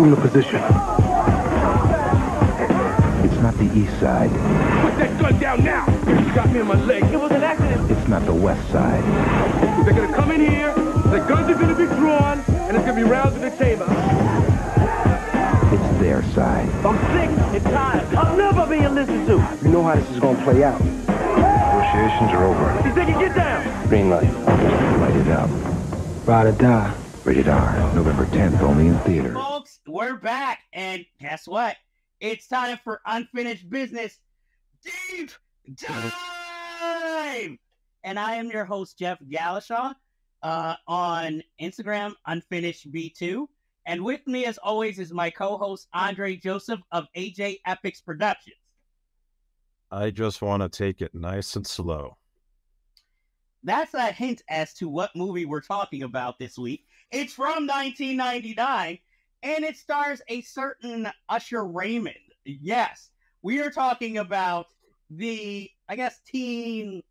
Assume the position. It's not the east side. Put that gun down now! You got me in my leg. It was an accident. It's not the west side. They're gonna come in here, the guns are gonna be drawn, and it's gonna be rounds in the chamber. It's their side. I'm sick and tired. I'm never being listened to. You know how this is gonna play out. Negotiations are over. He said you get down. Green light. Light it up. Ride or die. Rated R. November 10th, only in theaters. Folks, we're back, and guess what? It's time for Unfinished Business Deep Dive! And I am your host, Jeff Gallashaw, on Instagram, UnfinishedB2. And with me, as always, is my co-host, Andre Joseph of AJ Epics Productions. I just want to take it nice and slow. That's a hint as to what movie we're talking about this week. It's from 1999, and it stars a certain Usher Raymond. Yes, we are talking about the, I guess, teen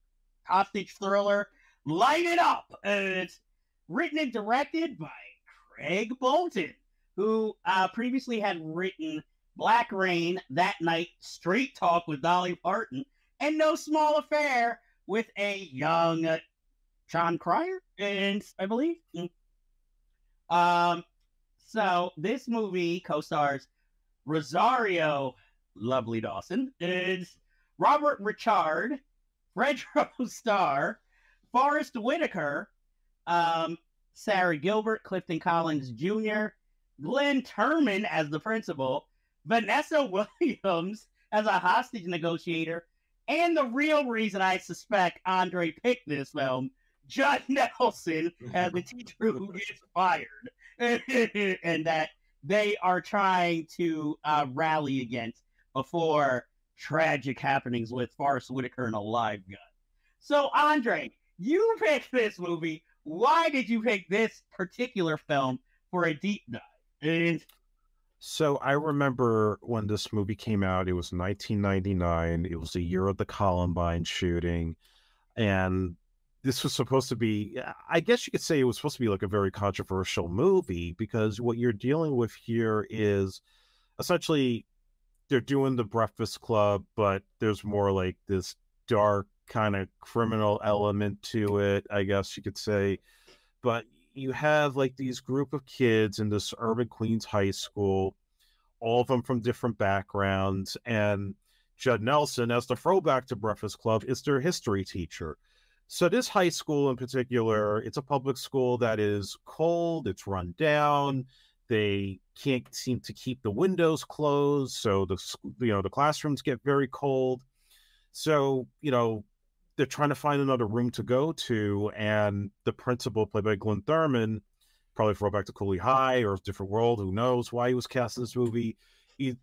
hostage thriller, Light It Up. It's written and directed by Craig Bolton, who previously had written Black Rain, That Night, Straight Talk with Dolly Parton, and No Small Affair with a young John Cryer, and I believe. So this movie co-stars Rosario Lovely Dawson, is Robert Ri'Chard, Fredro Starr, Forrest Whitaker, Sarah Gilbert, Clifton Collins Jr., Glenn Turman as the principal, Vanessa Williams as a hostage negotiator, and the real reason I suspect Andre picked this film, Judd Nelson as the teacher who gets fired, and that they are trying to rally against before tragic happenings with Forrest Whitaker and a live gun. So, Andre, you picked this movie. Why did you pick this particular film for a deep dive? So I remember when this movie came out, it was 1999. It was the year of the Columbine shooting. And this was supposed to be, I guess you could say it was supposed to be like a very controversial movie, because what you're dealing with here is essentially they're doing the Breakfast Club, but there's more like this dark kind of criminal element to it, I guess you could say. But you have like these group of kids in this urban Queens high school, all of them from different backgrounds, and Judd Nelson, as the throwback to Breakfast Club, is their history teacher. So this high school in particular, it's a public school that is cold, it's run down, they can't seem to keep the windows closed, so the classrooms get very cold. So, they're trying to find another room to go to, and the principal, played by Glenn Thurman, probably throwback to Cooley High or a different world, who knows why he was cast in this movie. They're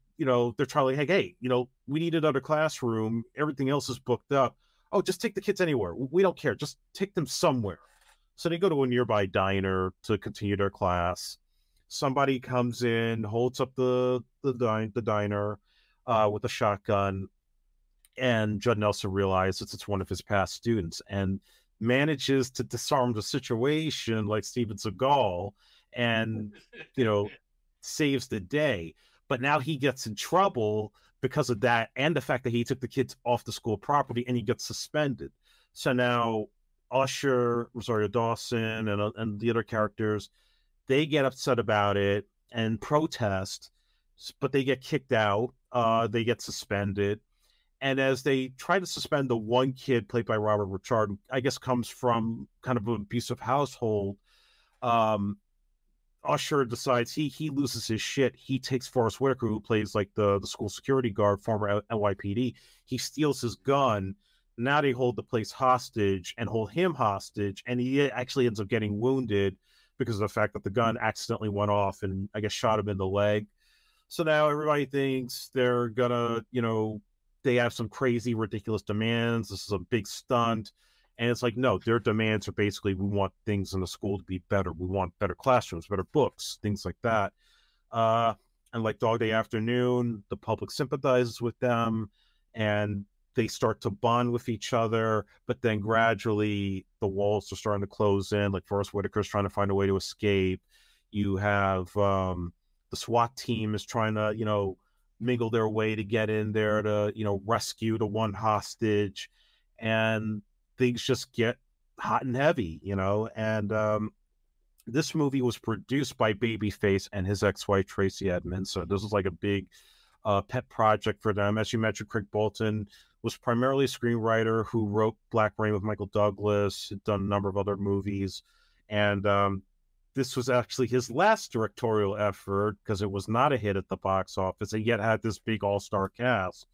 trying to, hey, we need another classroom. Everything else is booked up. Oh, just take the kids anywhere. We don't care. Just take them somewhere. So they go to a nearby diner to continue their class. Somebody comes in, holds up the diner with a shotgun, and Judd Nelson realizes it's one of his past students and manages to disarm the situation like Steven Seagal and, saves the day. But now he gets in trouble because of that, and the fact that he took the kids off the school property, and he gets suspended. So now Usher, Rosario Dawson, and the other characters, they get upset about it and protest, but they get kicked out. They get suspended. And as they try to suspend the one kid played by Robert Ri'Chard, who I guess comes from kind of an abusive household, Usher decides he loses his shit. He takes Forrest Whitaker, who plays like the school security guard, former NYPD. He steals his gun. Now they hold the place hostage and hold him hostage. And he actually ends up getting wounded because of the fact that the gun accidentally went off and I guess shot him in the leg. So now everybody thinks they're gonna, they have some crazy, ridiculous demands. This is a big stunt. And it's like, no, their demands are basically, we want things in the school to be better. We want better classrooms, better books, things like that. And like Dog Day Afternoon, the public sympathizes with them and they start to bond with each other. But then gradually the walls are starting to close in. Like Forrest Whitaker's trying to find a way to escape. You have the SWAT team is trying to, mingle their way to get in there to, rescue the one hostage, and things just get hot and heavy, and this movie was produced by Babyface and his ex-wife Tracy Edmonds. So this was like a big pet project for them. As you mentioned, Craig Bolton was primarily a screenwriter who wrote Black Rain with Michael Douglas, had done a number of other movies, and this was actually his last directorial effort because it was not a hit at the box office, and yet had this big all-star cast.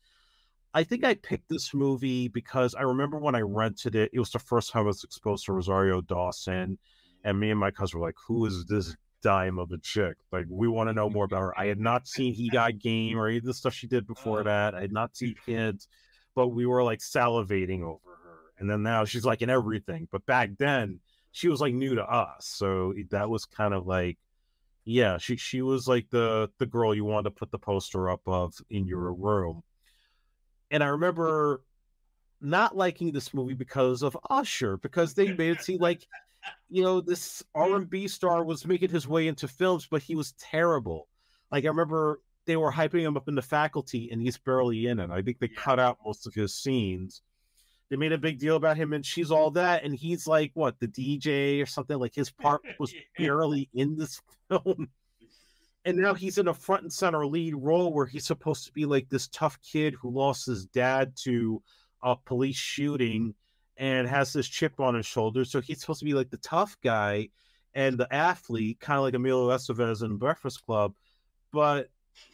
I think I picked this movie because I remember when I rented it, it was the first time I was exposed to Rosario Dawson, and me and my cousin were like, who is this dime of a chick? Like, we want to know more about her. I had not seen He Got Game or any of the stuff she did before that. I had not seen Kids, but we were like salivating over her. And then now she's like in everything. But back then, she was like new to us. So that was kind of like, yeah, she was like the girl you wanted to put the poster up of in your room. And I remember not liking this movie because of Usher, because they made it seem like, this R&B star was making his way into films, but he was terrible. Like, I remember they were hyping him up in The Faculty, and he's barely in it. I think they cut out most of his scenes. They made a big deal about him, and She's All That, and he's like, what, the DJ or something? Like, his part was barely in this film. And now he's in a front and center lead role where he's supposed to be like this tough kid who lost his dad to a police shooting and has this chip on his shoulder. So he's supposed to be like the tough guy and the athlete, kind of like Emilio Estevez in Breakfast Club. But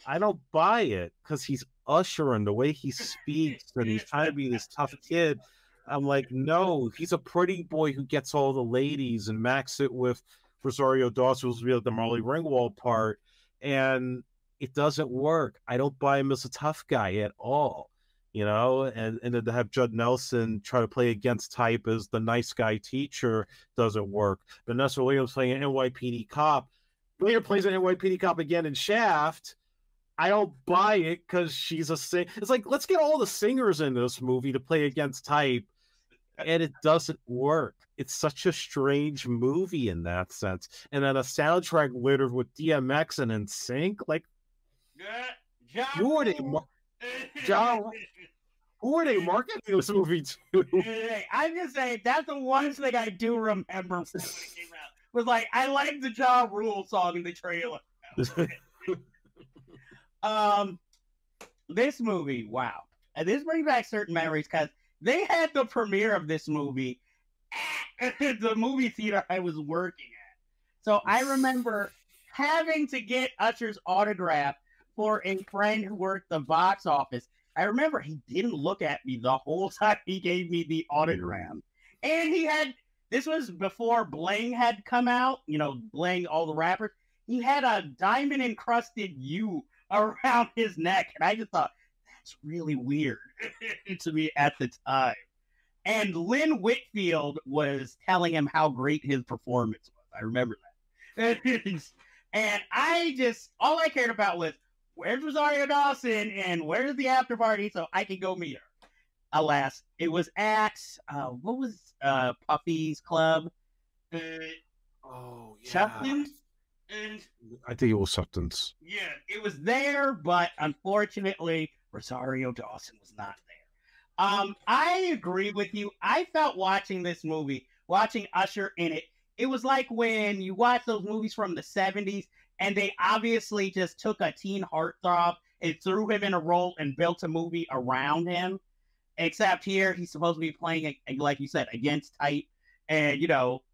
I don't buy it because he's Usher and the way he speaks and he's trying to be this tough kid. I'm like, no, he's a pretty boy who gets all the ladies, and max it with Rosario Dawson, who's really the Molly Ringwald part, and it doesn't work. I don't buy him as a tough guy at all. And then to have Judd Nelson try to play against type as the nice guy teacher doesn't work. Vanessa Williams playing an NYPD cop, later plays an NYPD cop again in Shaft. I don't buy it because she's a singer. It's like, let's get all the singers in this movie to play against type, and it doesn't work. It's such a strange movie in that sense. And then a soundtrack littered with DMX and NSYNC. Like, who are they? Who are they marketing this movie to? I'm just saying, that's the one thing I do remember when it came out. Was like, I like the Ja Rule song in the trailer. This movie, wow. And this brings back certain memories because they had the premiere of this movie at the movie theater I was working at. So I remember having to get Usher's autograph for a friend who worked the box office. I remember he didn't look at me the whole time he gave me the autograph. And this was before Bling had come out, Bling, all the rappers. He had a diamond encrusted U around his neck. And I just thought, that's really weird to me at the time. And Lynn Whitfield was telling him how great his performance was. I remember that. And all I cared about was, where's Rosario Dawson and where's the after party so I can go meet her? Alas, it was at, what was Puffy's club? Chuckton's? And I think it was Sutton's. Yeah, it was there, but unfortunately, Rosario Dawson was not there. I agree with you. I felt watching this movie, watching Usher in it, it was like when you watch those movies from the 70s and they obviously just took a teen heartthrob and threw him in a role and built a movie around him. Except here, he's supposed to be playing, like you said, against type. And,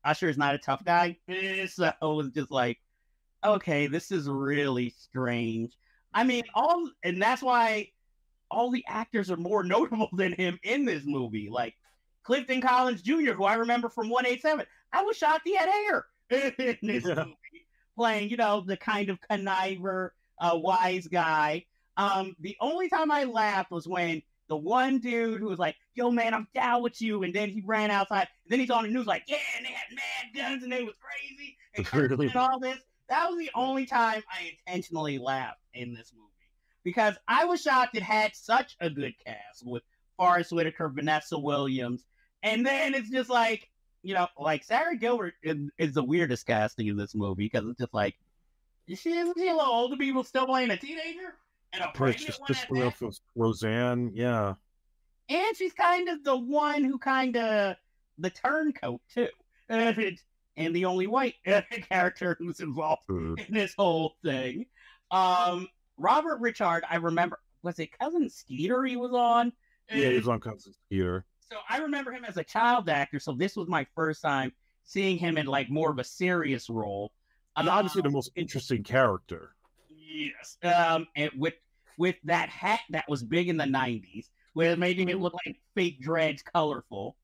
Usher is not a tough guy. So it was just like, okay, this is really strange. I mean, and that's why all the actors are more notable than him in this movie. Like Clifton Collins Jr., who I remember from 187. I was shocked he had hair in this movie, playing, the kind of conniver, wise guy. The only time I laughed was when the one dude who was like, yo, man, I'm down with you. And then he ran outside. And then he's on the news like, yeah, and they had mad guns and they was crazy. And all this. That was the only time I intentionally laughed in this movie. Because I was shocked it had such a good cast with Forrest Whitaker, Vanessa Williams. And then it's just like Sarah Gilbert is the weirdest casting in this movie because it's just like, She a little older people still playing a teenager and a pregnant Just one at that. with Roseanne, yeah. And she's kind of the one who the turncoat too, and the only white character who's involved in this whole thing. Robert Ri'Chard, I remember, was it Cousin Skeeter he was on? Yeah, he was on Cousin Skeeter. So I remember him as a child actor. So this was my first time seeing him in like more of a serious role. And obviously the most interesting character. Yes. And with that hat that was big in the 90s, with making it look like fake dreads, colorful.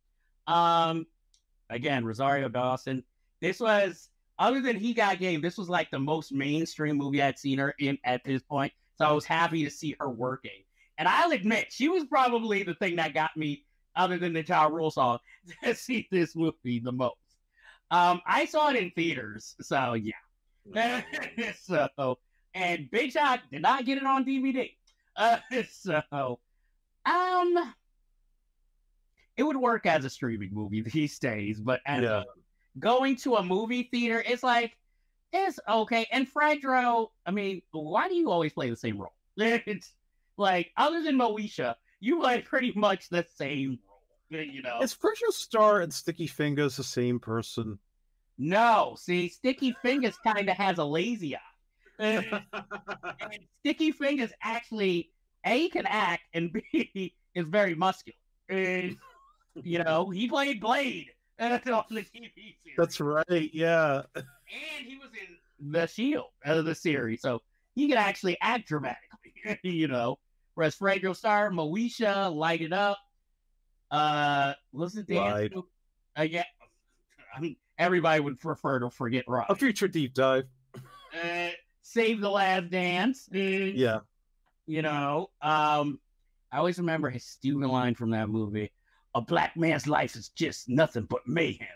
Again, Rosario Dawson. This was, other than He Got Game, this was like the most mainstream movie I'd seen her in at this point. So I was happy to see her working. And I'll admit, she was probably the thing that got me, other than the Ja Rule song, to see this movie the most. I saw it in theaters, so yeah. So, and Big Shot did not get it on DVD. So, it would work as a streaming movie these days, but as going to a movie theater, it's like, it's okay. And Fredro, I mean, why do you always play the same role? It's like, other than Moesha, you play pretty much the same role, you know? Is Fredro Starr and Sticky Fingers the same person? No, see, Sticky Fingers kind of has a lazy eye. And Sticky Fingers actually, A, can act, and B, is very muscular. You know, he played Blade on the TV series. That's right, yeah. And he was in The Shield out of the series, so he can actually act dramatically, you know. Whereas Fredro Starr, Moesha, Light It Up, what's the dance? Yeah, I mean, everybody would prefer to forget Rock. A future deep dive. Save the Last Dance. Yeah. You know, I always remember his stupid line from that movie. A black man's life is just nothing but mayhem.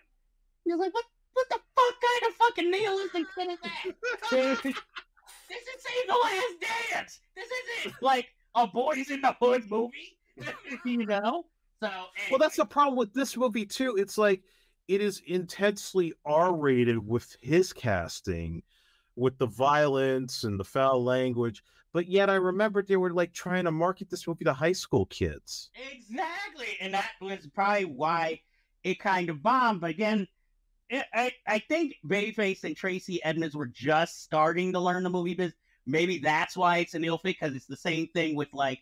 You're like, what the fuck kind of fucking nihilism shit is that? This is Save the Last Dance. This isn't like a Boys in the Hood movie. You know? So anyway. Well, that's the problem with this movie too. It's like it is intensely R-rated with his casting, with the violence and the foul language. But yet I remember they were like trying to market this movie to high school kids. Exactly. And that was probably why it kind of bombed. But again, I think Babyface and Tracy Edmonds were just starting to learn the movie business. Maybe that's why it's an ill fit, because it's the same thing with like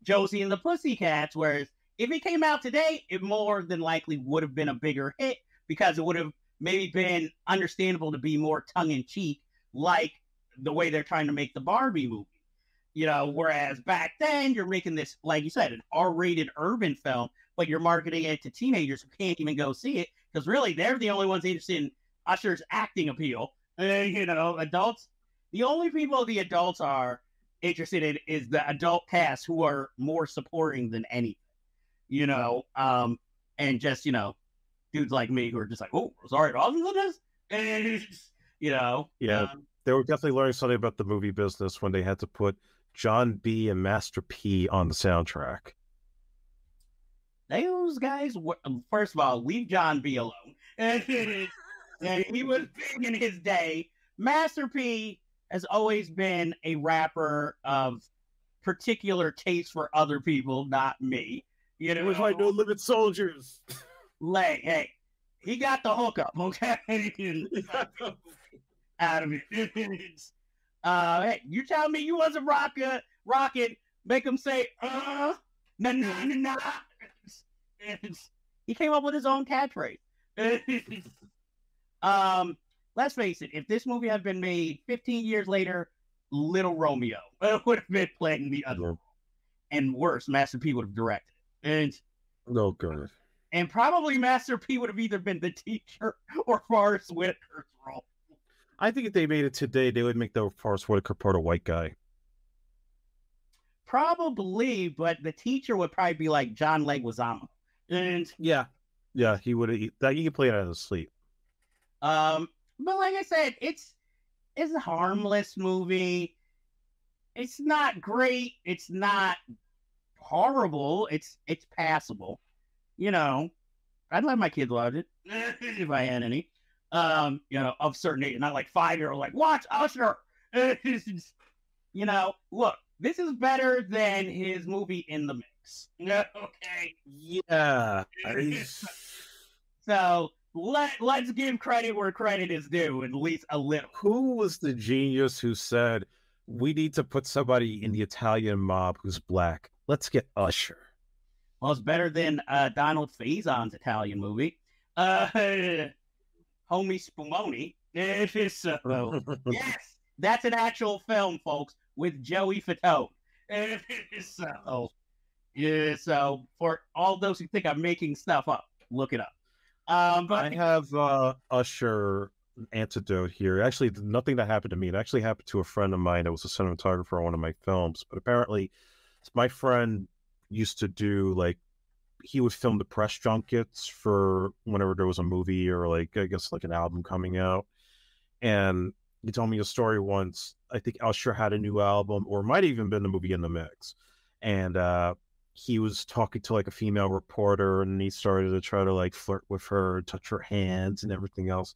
Josie and the Pussycats, whereas if it came out today, it more than likely would have been a bigger hit, because it would have maybe been understandable to be more tongue-in-cheek, like the way they're trying to make the Barbie movie. You know, whereas back then, you're making this, like you said, an R-rated urban film, but you're marketing it to teenagers who can't even go see it, because really, they're the only ones interested in Usher's acting appeal. You know, adults, the only people the adults are interested in is the adult cast, who are more supporting than anything. You know, and just, you know, dudes like me who are just like, oh, Rosario Dawson's in this? And, you know. Yeah, they were definitely learning something about the movie business when they had to put John B. and Master P on the soundtrack. Those guys, first of all, leave John B. alone. And he was big in his day. Master P has always been a rapper of particular taste for other people, not me. You know, it was like No Limit Soldiers. Like, hey, he got the hookup, okay? Out of it. Hey, you tell me you wasn't rocking, make him say, nah, nah, nah, nah. He came up with his own catchphrase. Let's face it, if this movie had been made 15 years later, Little Romeo would have been playing the other role. And worse, Master P would have directed. And oh, God. And probably Master P would have either been the teacher or Forrest Whitaker's role. I think if they made it today, they would make the Forrest Whitaker part a white guy. Probably, but the teacher would probably be like John Leguizamo. And yeah, he would have. He could play it out of his sleep. But like I said, it's a harmless movie. It's not great. It's not horrible. It's passable. You know, I'd let my kids watch it if I had any. You know, of certain age, not like 5-year-old, like watch Usher. You know, look, this is better than his movie In the Mix. Okay. Yeah. So let's give credit where credit is due, at least a little. Who was the genius who said, we need to put somebody in the Italian mob who's black? Let's get Usher. Well, it's better than Donald Faison's Italian movie. Homie Spumoni. Yes, that's an actual film, folks, with Joey Fatone. So for all those who think I'm making stuff up, look it up. But I have Usher antidote here. Actually, nothing that happened to me. It actually happened to a friend of mine that was a cinematographer on one of my films. But apparently, my friend used to do, like, he would film the press junkets for whenever there was a movie or, like, I guess, like an album coming out. And he told me a story once. I think Usher had a new album, or it might have even been the movie In the Mix. And he was talking to, like, a female reporter, and he started to try to, like, flirt with her, touch her hands and everything else.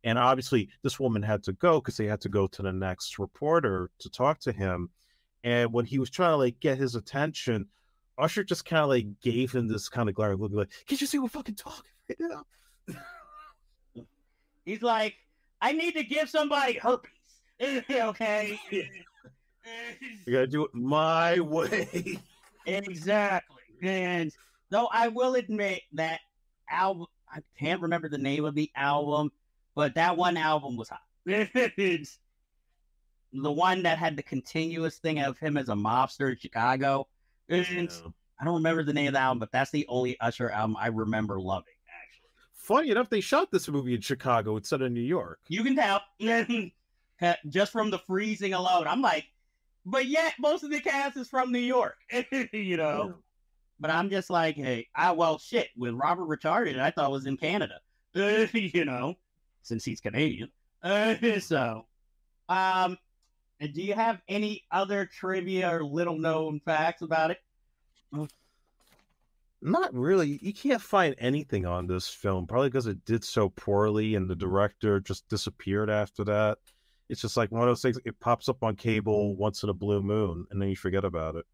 And obviously, this woman had to go because they had to go to the next reporter to talk to him. And when he was trying to, like, get his attention, Usher just kind of, like, gave him this kind of glaring look, like, can't you see we're fucking talking right now? He's like, I need to give somebody herpes. Okay. You gotta do it my way. Exactly. And though I will admit that album, I can't remember the name of the album, but that one album was hot. It's the one that had the continuous thing of him as a mobster in Chicago. I don't remember the name of the album, but that's the only Usher album I remember loving, actually. Funny enough, they shot this movie in Chicago instead of New York. You can tell. Just from the freezing alone. I'm like, but yet most of the cast is from New York. You know? Yeah. But I'm just like, hey, well, shit, with Robert Ri'Chard, I thought was in Canada. You know, since he's Canadian. So, do you have any other trivia or little known facts about it? Not really. You can't find anything on this film, probably because it did so poorly and the director just disappeared after that. It's just like one of those things, it pops up on cable once in a blue moon and then you forget about it.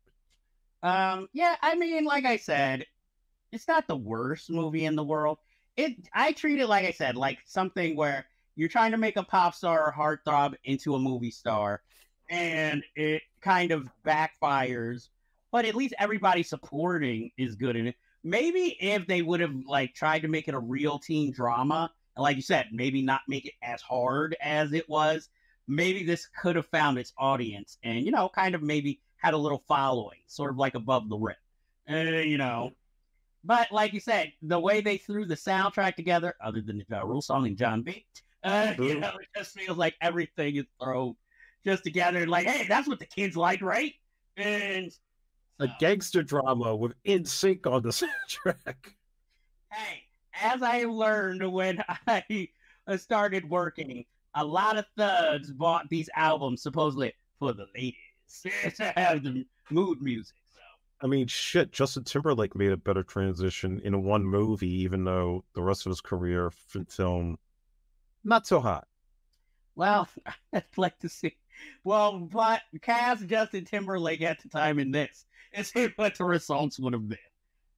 Yeah, I mean, like I said, it's not the worst movie in the world. I treat it, like I said, like something where you're trying to make a pop star or heartthrob into a movie star, and it kind of backfires, but at least everybody supporting is good in it. Maybe if they would have, like, tried to make it a real teen drama, and like you said, maybe not make it as hard as it was, maybe this could have found its audience and, you know, kind of maybe had a little following, sort of like Above the Rim, you know. But like you said, the way they threw the soundtrack together, other than the Ja Rule song and John B, you know, it just feels like everything is thrown just together. Like, hey, that's what the kids like, right? And a gangster drama with In Sync on the soundtrack. Hey, as I learned when I started working, a lot of thugs bought these albums supposedly for the ladies to have the mood music. So I mean, shit, Justin Timberlake made a better transition in one movie, even though the rest of his career film, not so hot. Well, I'd like to see. Well, but cast Justin Timberlake at the time in this and see what the results would have been.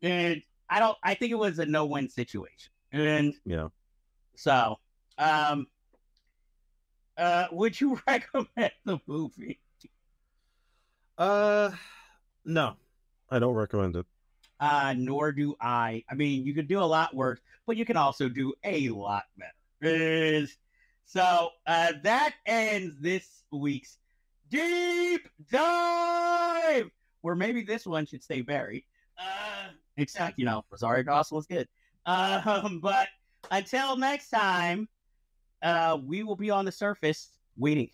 And I think it was a no-win situation. And yeah. So, would you recommend the movie? No, I don't recommend it. Nor do I. I mean, you could do a lot worse, but you can also do a lot better. So, that ends this week's Deep Dive, where maybe this one should stay buried. Except, you know, Rosario Dawson was good. But until next time, we will be on the surface waiting